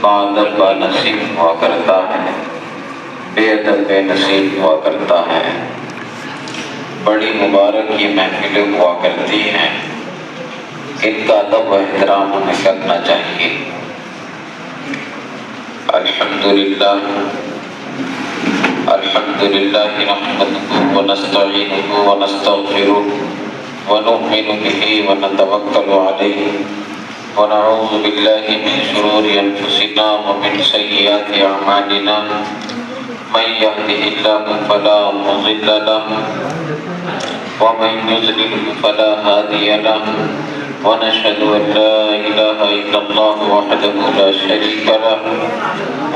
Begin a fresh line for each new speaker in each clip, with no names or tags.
باادب با نصیب ہوا کرتا ہے، بے ادب بے نصیب ہوا کرتا ہے۔ بڑی مبارک یہ محفلیں ہوا کرتی ہیں، ان کا ادب و احترام ہمیں کرنا چاہیے۔ الحمدللہ نحمده ونستعینه ونستغفره ونؤمن به ونتوکل علیہ ونعوذ باللہ من شرور انفسنا ومن سیئات اعمالنا، من یهده اللہ فلا مضل له ومن يضلل فلا هادي له، ونشهد أن لا إله إلا الله وحده لا شريك له،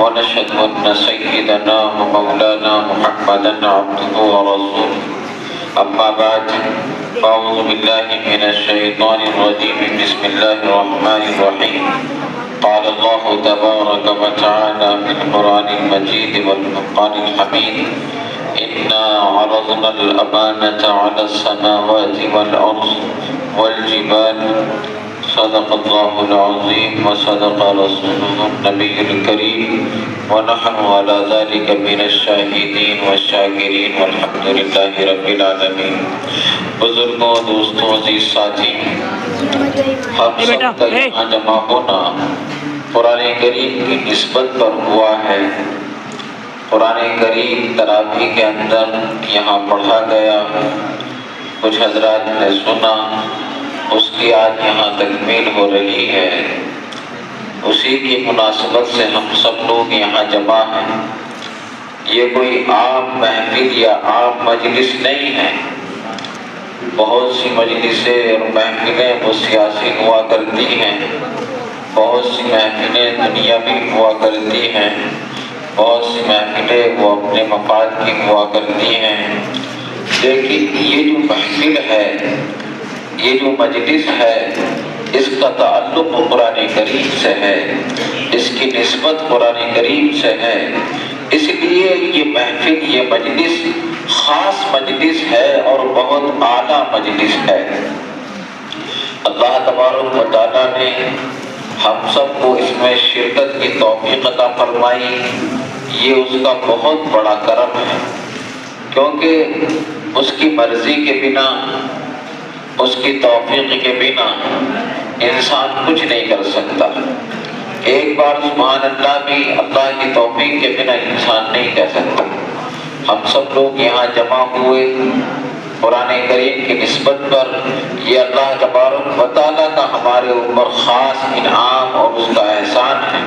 ونشهد أن سيدنا ومولانا محمدا عبده ورسوله، أما بعد، فأعوذ بالله من الشيطان الرجيم، بسم الله الرحمن الرحيم۔ قال الله تبارك وتعالى في القرآن المجيد والفرقان الحميد: إنا عرضنا الأمانة على السماوات والأرض والجبال، صدق الله العظيم وصدق رسوله النبي الكريم، ونحن على ذلك من الشاهدين والشاكرين والحمد لله رب العالمين۔ بزرگوں، دوستوں، عزیز ساتھی، ہم سب کا یہاں جمع ہونا قرآن کریم کی نسبت پر ہوا ہے۔ قرآن کریم تراویح کے اندر یہاں پڑھا گیا، کچھ حضرات نے سنا، اس کی آج یہاں تکمیل ہو رہی ہے۔ اسی کی مناسبت سے ہم سب لوگ یہاں جمع ہیں۔ یہ کوئی عام محفل یا عام مجلس نہیں ہے۔ بہت سی مجلسیں اور محفلیں وہ سیاسی ہوا کرتی ہیں، بہت سی محفلیں دنیاوی ہوا کرتی ہیں، بہت سی محفلیں وہ اپنے مفاد کی ہوا کرتی ہیں، لیکن یہ جو محفل ہے، یہ جو مجلس ہے، اس کا تعلق قرآن کریم سے ہے، اس کی نسبت قرآن کریم سے ہے۔ اس لیے یہ محفل، یہ مجلس خاص مجلس ہے اور بہت اعلیٰ مجلس ہے۔ اللہ تبارک و تعالیٰ نے ہم سب کو اس میں شرکت کی توفیق عطا فرمائی، یہ اس کا بہت بڑا کرم ہے، کیونکہ اس کی مرضی کے بنا، اس کی توفیق کے بنا انسان کچھ نہیں کر سکتا۔ ایک بار سبحان اللہ بھی اللہ کی توفیق کے بنا انسان نہیں کہہ سکتا۔ ہم سب لوگ یہاں جمع ہوئے قرآن کریم کی نسبت پر، یہ اللہ تبارک و تعالیٰ کا ہمارے اوپر خاص انعام اور اس کا احسان ہے۔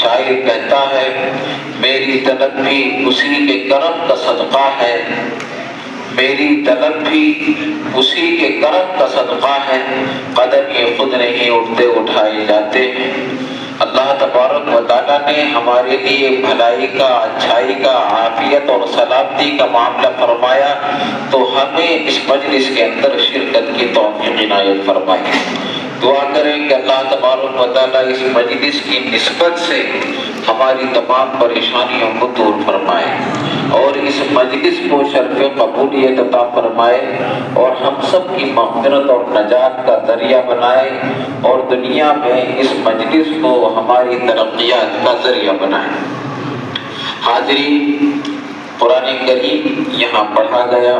شاعر کہتا ہے: میری طلب بھی اسی کے کرم کا صدقہ ہے، میری طلب بھی اسی کے کرم کا صدقہ ہے، قدم یہ خود نہیں اٹھتے اٹھائے جاتے ہیں۔ اللہ تبارک و تعالیٰ نے ہمارے لیے بھلائی کا، اچھائی کا، عافیت اور سلامتی کا معاملہ فرمایا، تو ہمیں اس مجلس کے اندر شرکت کی توفیق عنایت فرمائی۔ دعا کریں کہ اللہ تبارک و تعالیٰ اس مجلس کی نسبت سے ہماری تمام پریشانیوں کو دور فرمائے اور اس مجلس کو شرف قبولیت عطا فرمائے اور ہم سب کی مغفرت اور نجات کا ذریعہ بنائے، اور دنیا میں اس مجلس کو ہماری ترقیات کا ذریعہ بنائے۔ حاضرین، قرآن کریم یہاں پڑھا گیا،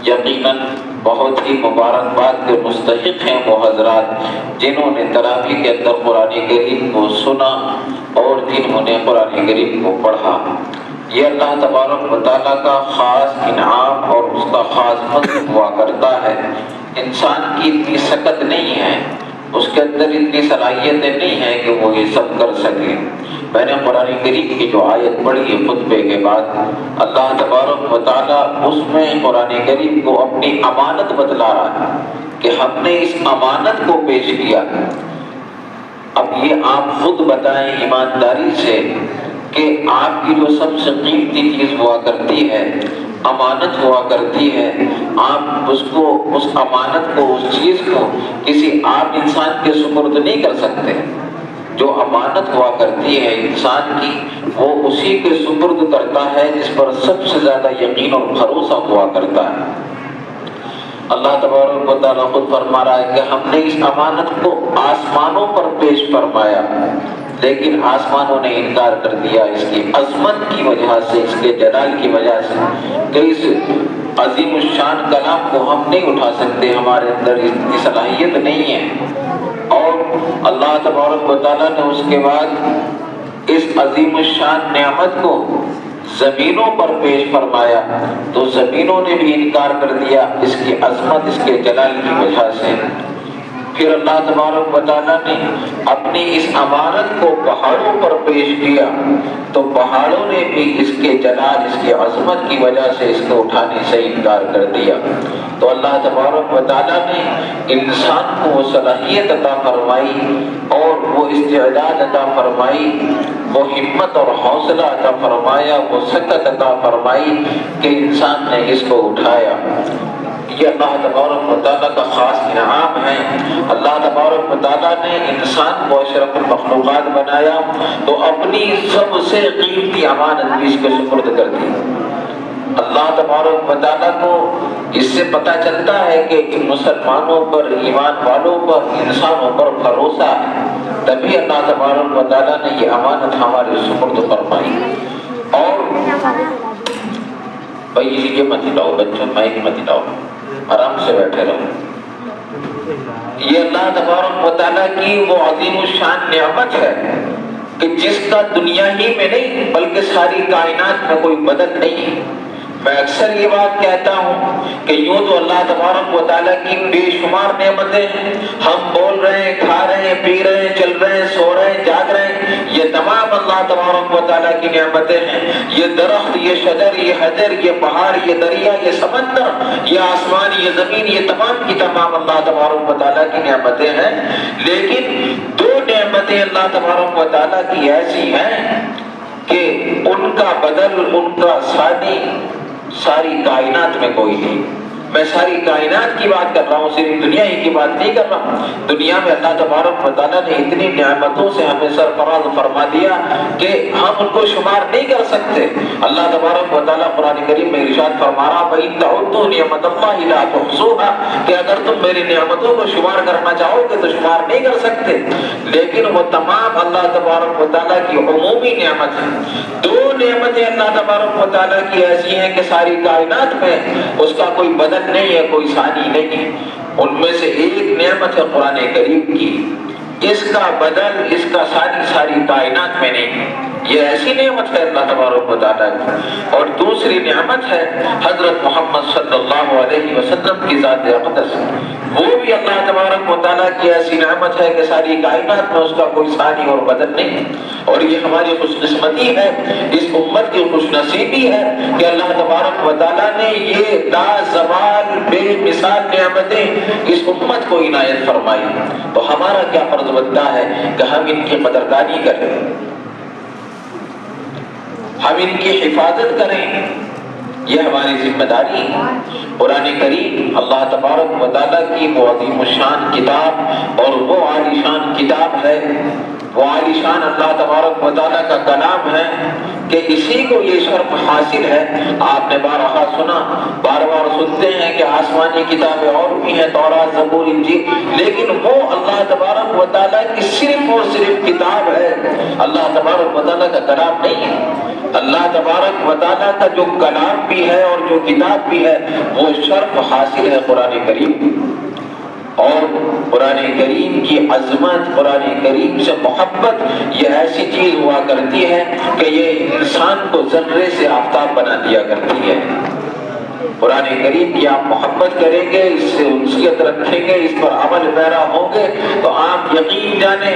یقیناً بہت ہی مبارکباد کے مستحق ہیں وہ حضرات جنہوں نے تراویح کے اندر قرآن کریم کو سنا اور جنہوں نے قرآن کریم کو پڑھا۔ یہ اللہ تبارک و تعالیٰ کا خاص انعام اور اس کا خاص فضل ہوا کرتا ہے۔ انسان کی اتنی سکت نہیں ہے، اس کے اندر اتنی صلاحیتیں نہیں ہیں کہ وہ یہ سب کر سکے۔ میں نے قرآن کریم کی جو آیت پڑھی ہے خطبے کے بعد، اللہ تبارک و تعالیٰ اس میں قرآن کریم کو اپنی امانت بتلا رہا ہے کہ ہم نے اس امانت کو پیش کیا۔ اب یہ آپ خود بتائیں ایمانداری سے کہ آپ کی جو سب سے قیمتی چیز ہوا کرتی ہے، امانت ہوا کرتی ہے، آپ اس کو، اس امانت کو، اس چیز کو کسی عام انسان کے سپرد نہیں کر سکتے۔ جو امانت ہوا کرتی ہے انسان کی، وہ اسی کے سپرد کرتا ہے جس پر سب سے زیادہ یقین اور بھروسہ ہوا کرتا ہے۔ اللہ تبارک و تعالیٰ خود فرما رہا ہے کہ ہم نے اس امانت کو آسمانوں پر پیش فرمایا، لیکن آسمانوں نے انکار کر دیا اس کی عظمت کی وجہ سے، اس کے جلال کی وجہ سے کہ اس عظیم الشان کلام کو ہم نہیں اٹھا سکتے، ہمارے اندر اس کی صلاحیت نہیں ہے۔ اور اللہ تبارک و تعالیٰ نے اس کے بعد اس عظیم الشان نعمت کو زمینوں پر پیش فرمایا تو زمینوں نے بھی انکار کر دیا اس کی عظمت، اس کے جلال کی وجہ سے۔ پھر اللہ تبارک و تعالیٰ نے اپنی اس امانت کو پہاڑوں پر پیش کیا تو پہاڑوں نے بھی اس کے جلال، اس کی عظمت کی وجہ سے اس کو اٹھانے سے انکار کر دیا۔ تو اللہ تبارک و تعالیٰ نے انسان کو وہ صلاحیت عطا فرمائی اور وہ استعداد عطا فرمائی، وہ ہمت اور حوصلہ عطا فرمایا، وہ سکت عطا فرمائی کہ انسان نے اس کو اٹھایا۔ یہ اللہ تبارک و تعالیٰ کا خاص انعام ہے۔ اللہ تبارک و تعالیٰ نے انسان کو اشرف المخلوقات بنایا تو اپنی سب سے قیمتی امانت بھی اس کے سپرد کر دی۔ اللہ تبارک و تعالیٰ کو اس سے پتہ چلتا ہے کہ مسلمانوں پر، ایمان والوں پر، انسانوں پر بھروسہ ہے، تبھی اللہ تبارک و تعالیٰ نے یہ امانت ہمارے سپرد فرمائی۔ اور بھائی یہ مت ہلاؤ بچوں، مائک مت ہلاؤ، آرام سے بیٹھے رہو۔ یہ اللہ تبارک و تعالیٰ کی وہ عظیم الشان نعمت ہے کہ جس کا دنیا ہی میں نہیں بلکہ ساری کائنات میں کوئی بدل نہیں۔ میں اکثر یہ بات کہتا ہوں کہ یوں تو اللہ تبارک و تعالیٰ کی بے شمار نعمتیں ہیں، ہم بول رہے ہیں، کھا رہے ہیں، پی رہے ہیں، چل رہے ہیں، سو رہے ہیں، جاگ رہے ہیں، یہ تمام اللہ تبارک و تعالیٰ کی نعمتیں ہیں۔ یہ درخت، یہ شجر، یہ حجر، یہ پہاڑ، یہ دریا، یہ سمندر، یہ آسمان، یہ زمین، یہ تمام کی تمام اللہ تبارک و تعالیٰ کی نعمتیں ہیں۔ لیکن دو نعمتیں اللہ تبارک و تعالیٰ کی ایسی ہیں کہ ان کا بدل، ان کا ثانی ساری کائنات میں کوئی نہیں۔ میں ساری کائنات کی بات کر رہا ہوں، صرف دنیا ہی کی بات نہیں کر رہا۔ دنیا میں اللہ تبارک و تعالیٰ نے اتنی نعمتوں سے ہمیں سرفراز فرما دیا کہ ہم ان کو شمار نہیں کر سکتے۔ اللہ تبارک و تعالیٰ قرآن کریم میں ارشاد فرما رہا وَإِن تَعُدُّوا نِعْمَتَ اللَّهِ لَا تُحْصُوهَا، کہ اگر تم میری نعمتوں کو شمار کرنا چاہو گے تو شمار نہیں کر سکتے۔ لیکن وہ تمام اللہ تبارک و تعالیٰ کی عمومی نعمت ہے۔ دو نعمتیں اللہ تبارک و تعالیٰ کی ایسی ہیں کہ ساری کائنات میں اس کا کوئی بدل نہیں ہے، کوئی ثانی نہیں ہے۔ ان میں سے ایک نعمت ہے قرآن کریم کی، اس کا بدل، اس کا ثانی ساری کائنات میں نہیں ہے۔ یہ ایسی نعمت ہے اللہ تبارک و تعالیٰ کی۔ اور دوسری نعمت ہے حضرت محمد صلی اللہ علیہ وسلم کی ذات اقدس، وہ بھی اللہ تبارک و تعالیٰ کی ایسی نعمت ہے کہ ساری کائنات میں اس کا کوئی ثانی اور بدل نہیں۔ اور یہ ہماری خوش قسمتی ہے، اس امت کی خوش نصیبی ہے کہ اللہ تبارک و تعالیٰ نے یہ لازوال بے مثال نعمتیں اس امت کو عنایت فرمائی۔ تو ہمارا کیا فرض بنتا ہے کہ ہم ان کی قدردانی کریں، ہم ان کی حفاظت کریں، یہ ہماری ذمہ داری ہے۔ قرآن کریم اللہ تبارک و تعالیٰ کی وہ عظیم الشان کتاب اور وہ عالی شان کتاب ہے، وہ عالی شان اللہ تبارک و تعالیٰ کا کلام ہے کہ اسی کو یہ شرف حاصل ہے۔ آپ نے بارہا سنا، بار بار سنتے ہیں کہ آسمانی کتابیں اور بھی ہیں، تورات، زبور، انجیل، لیکن وہ اللہ تبارک و تعالیٰ کی صرف اور صرف کتاب ہے، اللہ تبارک و تعالیٰ کا کلام نہیں ہے۔ اللہ تبارک و تعالیٰ کا جو کلام بھی ہے اور جو کتاب بھی ہے وہ شرف حاصل ہے قرآن کریم۔ اور قرآن کریم کی عظمت، قرآن کریم سے محبت یہ ایسی چیز ہوا کرتی ہے کہ یہ انسان کو ذرے سے آفتاب بنا دیا کرتی ہے۔ قرآن کریم کی آپ محبت کریں گے، اس سے انسیت رکھیں گے، اس پر عمل پیرا ہوں گے تو آپ یقین جانیں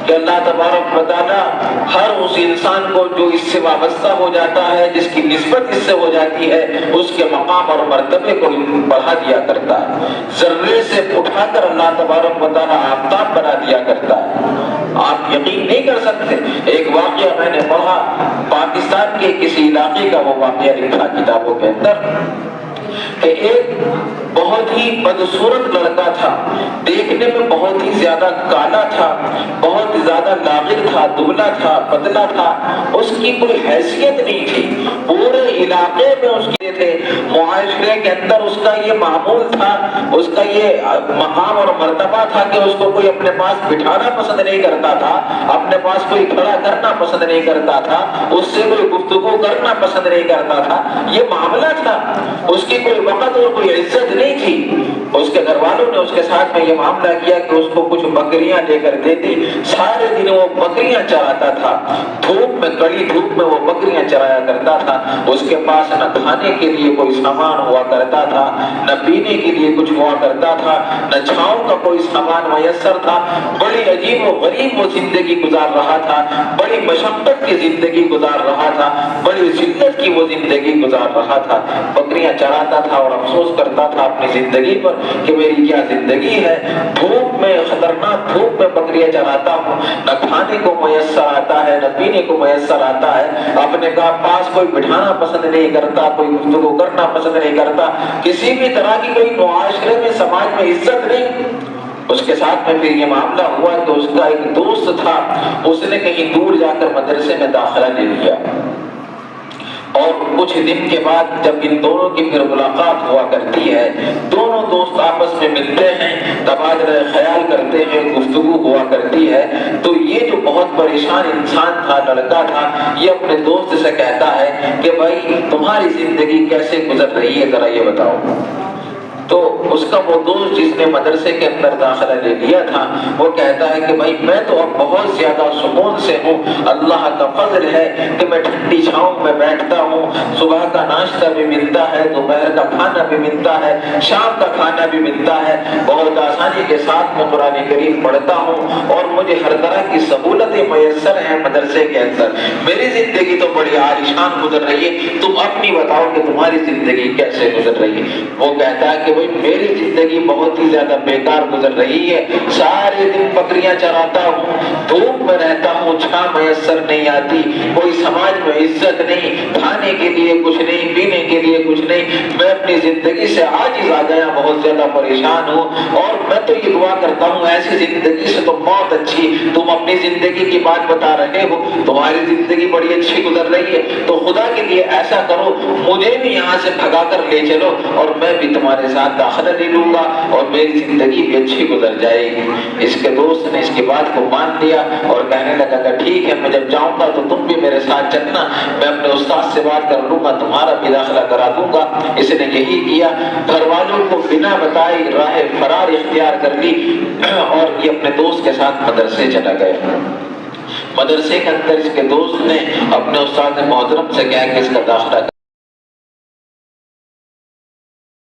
کہ اللہ تبارک و تعالیٰ ہر اس انسان کو جو اس سے وابستہ ہو جاتا ہے، جس کی نسبت اس سے ہو جاتی ہے، اس کے مقام اور مرتبے کو بڑھا دیا کرتا ہے، ذرے سے اٹھا کر اللہ تبارک و تعالیٰ آفتاب بنا دیا کرتا ہے۔ آپ یقین نہیں کر سکتے۔ ایک واقعہ میں نے پڑھا، پاکستان کے کسی علاقے کا وہ واقعہ لکھا کتابوں کے اندر کہ ایک بہت ہی بدصورت لڑکا تھا، دیکھنے میں بہت ہی زیادہ کالا تھا، بہت زیادہ لاغر تھا، دبلا تھا، پتلا تھا، اس کی کوئی حیثیت نہیں تھی، پورے علاقے میں اس کے تھے، معاشرے کے اندر اس کا یہ معمول تھا، اس کا یہ مقام اور مرتبہ تھا کہ اس کو کوئی اپنے پاس بٹھانا پسند نہیں کرتا تھا، اپنے پاس کوئی کھڑا کرنا پسند نہیں کرتا تھا، اس سے کوئی گفتگو کرنا پسند نہیں کرتا تھا، یہ معاملہ تھا، اس کی کوئی وقت اور کوئی عزت نہیں تھی۔ اس کے گھر والوں نے اس کے ساتھ میں یہ معاملہ کیا کہ اس کو کچھ بکریاں لے کر دے دی، سارے دن وہ بکریاں چراتا تھا، دھوپ میں، کڑی دھوپ میں وہ بکریاں چرایا کرتا تھا، اس کے پاس نہ کھانے کے لیے کوئی سامان ہوا کرتا تھا، نہ پینے کے لیے کچھ ہوا کرتا تھا، نہ چھاؤں کا کوئی سامان میسر تھا، بڑی عجیب و غریب وہ زندگی گزار رہا تھا، بڑی مشقت کی زندگی گزار رہا تھا، بڑی ذلت کی وہ زندگی گزار رہا تھا، بکریاں چراتا تھا اور افسوس کرتا تھا اپنی زندگی پر کہ میری کیا زندگی ہے، دھوپ میں، خطرناک دھوپ میں بکریاں چراتا ہوں، نہ کھانے کو میسر آتا ہے، نہ پینے کو میسر آتا ہے، اپنے پاس کوئی بٹھانا پسند نہیں کرتا، کوئی گفتگو کرنا پسند نہیں کرتا، کسی بھی طرح کی کوئی معاشرے میں، سماج میں عزت نہیں۔ اس کے ساتھ میں پھر یہ معاملہ ہوا کہ اس کا ایک دوست تھا، اس نے کہیں دور جا کر مدرسے میں داخلہ لے لیا، اور کچھ دن کے بعد جب ان دونوں کی پھر ملاقات ہوا کرتی ہے، دونوں دوست آپس میں ملتے ہیں، تبادلہ خیال کرتے ہیں، گفتگو ہوا کرتی ہے، تو یہ جو بہت پریشان انسان تھا، لڑکا تھا، یہ اپنے دوست سے کہتا ہے کہ بھائی تمہاری زندگی کیسے گزر رہی ہے، ذرا یہ بتاؤ۔ تو اس کا وہ دوست جس نے مدرسے کے اندر داخلہ لے لیا تھا، وہ کہتا ہے کہ بھائی میں تو اب بہت زیادہ سکون سے ہوں، اللہ کا فضل ہے کہ میں ٹھنڈی چھاؤں میں بیٹھتا ہوں، صبح کا ناشتہ بھی ملتا ہے، دوپہر کا کھانا بھی ملتا ہے، شام کا کھانا بھی ملتا ہے، بہت آسانی کے ساتھ میں قرآن کریم پڑھتا ہوں، اور مجھے ہر طرح کی سہولتیں میسر ہیں مدرسے کے اندر، میری زندگی تو بڑی عالیشان گزر رہی ہے، تم اپنی بتاؤ کہ تمہاری زندگی کیسے گزر رہی ہے۔ وہ کہتا ہے کہ میری زندگی بہت ہی زیادہ بیکار گزر رہی ہے، سارے دن بکریاں چراتا ہوں، دھوپ میں رہتا ہوں، چھاں میسر نہیں آتی، کوئی سماج میں عزت نہیں، کھانے کے لیے کچھ نہیں، پینے کے لیے کچھ نہیں، میں اپنی زندگی سے عاجز آ گیا، بہت زیادہ پریشان ہوں، اور میں تو یہ دعا کرتا ہوں ایسی زندگی سے تو بہت اچھی، تم اپنی زندگی کی بات بتا رہے ہو، تمہاری زندگی بڑی اچھی گزر رہی ہے، تو خدا کے لیے ایسا کرو مجھے بھی یہاں سے بھگا کر لے چلو، اور میں بھی تمہارے ساتھ داخلہ لے لوں گا، اور میری زندگی بھی اچھی گزر جائے گی۔ اس کے دوست نے اس کی بات کو مان لیا اور کہنے لگا کہ ٹھیک ہے، میں جب جاؤں گا تو تم بھی میرے ساتھ چلنا، میں اپنے استاد سے بات کر لوں گا، تمہارا بھی داخلہ کرا دوں گا۔ اس نے یہی کیا، گھر والوں کو بنا بتائے راہ فرار اختیار کر لی، اور یہ اپنے دوست کے ساتھ مدرسے چلا گیا۔ مدرسے کے اندر اس کے دوست نے اپنے استاد محترم سے کہا کہ اس کا داخلہ